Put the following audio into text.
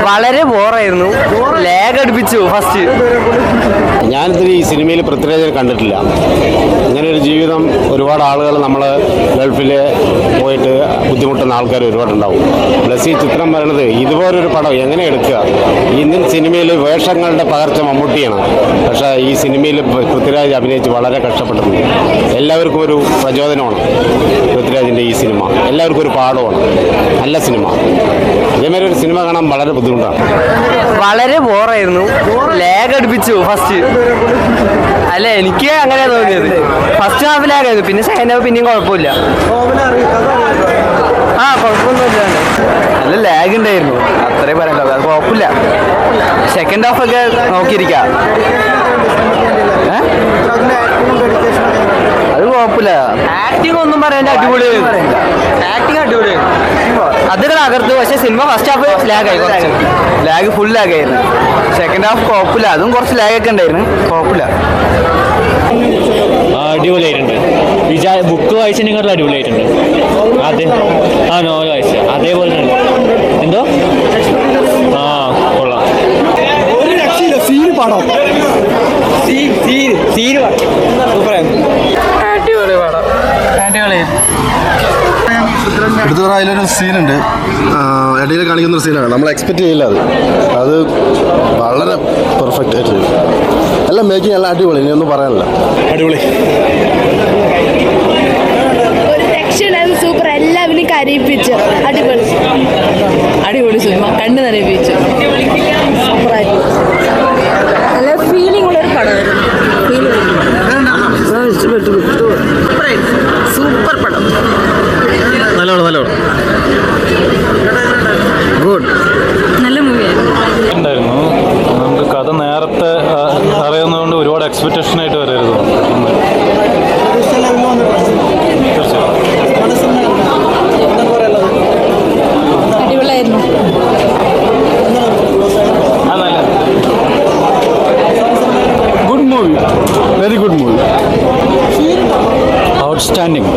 വളരെ ബോറായിരുന്നു. ലാഗ് അടുപ്പിച്ചു ഫസ്റ്റ്. ഞാനിതിൽ ഈ സിനിമയിൽ പൃഥ്വിരാജിനെ കണ്ടിട്ടില്ല. ഇങ്ങനെ ഒരു ജീവിതം ഒരുപാട് ആളുകൾ നമ്മൾ ഗൾഫിൽ പോയിട്ട് ബുദ്ധിമുട്ടുന്ന ആൾക്കാർ ഒരുപാടുണ്ടാവും. പ്ലസ് ഈ ചിത്രം പറയുന്നത് ഇതുപോലൊരു പടം എങ്ങനെ എടുക്കുക. ഇന്ത്യൻ സിനിമയിൽ വേഷങ്ങളുടെ പകർച്ച മമ്മൂട്ടിയാണ്. പക്ഷേ ഈ സിനിമയിൽ പൃഥ്വിരാജ് അഭിനയിച്ച് വളരെ കഷ്ടപ്പെട്ടിട്ടുണ്ട്. എല്ലാവർക്കും ഒരു പ്രചോദനമാണ് പൃഥ്വിരാജിൻ്റെ ഈ സിനിമ. എല്ലാവർക്കും ഒരു പാഠമാണ്. നല്ല സിനിമ. ഇതേമാതിരി ഒരു സിനിമ കാണാൻ വളരെ ബുദ്ധിമുട്ടാണ്. വളരെ ബോറായിരുന്നു. ലാഗ് അടുപ്പിച്ചു ഫസ്റ്റ്. അല്ല, എനിക്ക് അങ്ങനെ തോന്നിയത്. ഫസ്റ്റ് ഹാഫ് ലാഗായിരുന്നു, പിന്നെ സെക്കൻഡ് ഹാഫ് പിന്നെയും കുഴപ്പമില്ല. കുഴപ്പമൊന്നുമില്ല. നല്ല ലാഗ് ഉണ്ടായിരുന്നു, അത്രേ പറയണ്ടത്. അത് കുഴപ്പമില്ല. സെക്കൻഡ് ഹാഫ് ഒക്കെ നോക്കിയിരിക്കാം. അത് കുഴപ്പമില്ല. ആക്ടിങ് ഒന്നും പറയാൻ അടിപൊളിയായിരുന്നു. ആക്ടിങ് അടിപൊളിയായിരുന്നു. അതൊക്കെ തകർത്തു. പക്ഷെ സിനിമ ഫസ്റ്റ് ഹാഫ് ലാഗായി. ലാഗ് ഫുൾ ലാഗായിരുന്നു. സെക്കൻഡ് ഹാഫ് കുഴപ്പമില്ല. അതും കുറച്ച് ലാഗൊക്കെ ഉണ്ടായിരുന്നു. കുഴപ്പമില്ല. അടിപൊളിയായിട്ടുണ്ട്. ബുക്ക് വായിച്ചതിനെക്കാളും അടിപൊളിയായിട്ടുണ്ട്. അതെ, നോവൽ വായിച്ച അതേപോലെ തന്നെ. എന്തോ കൊള്ളാം. ഒരു രക്ഷയില്ല. സീന് പടം അടിപൊളി പടം. അടിപൊളി. എടുത്തു പറയാൻ അതിലൊരു സീനുണ്ട്, ഇടയിൽ കാണിക്കുന്നൊരു സീനാണ്. നമ്മൾ എക്സ്പെക്റ്റ് ചെയ്യില്ല. അത് വളരെ പെർഫെക്റ്റ് ആയിട്ട് ചെയ്തു. എല്ലാം മേക്കിംഗ് എല്ലാം അടിപൊളി. ഇനിയൊന്നും പറയാനില്ല. അടിപൊളി. ഒരു രക്ഷയില്ലായിരുന്നു. സൂപ്പർ. എല്ലാവരും കരയിപ്പിച്ചു. അടിപൊളി. അടിപൊളി സിനിമ. കണ്ണ് നനയിപ്പിച്ചു. സൂപ്പറായിട്ട് നല്ല ഫീലിംഗ് ഉള്ളൊരു പടമായിരുന്നു. സൂപ്പർ പടം. നല്ലോണം ഗുഡ്. നല്ല മൂവിയായിരുന്നു. ഉണ്ടായിരുന്നു. നമുക്ക് കഥ നേരത്തെ അറിയുന്നതുകൊണ്ട് ഒരുപാട് എക്സ്പെക്റ്റേഷൻ ആയിട്ട് വരരുത്. അടിപൊളിയായിരുന്നു. Good movie. Very good movie. Outstanding.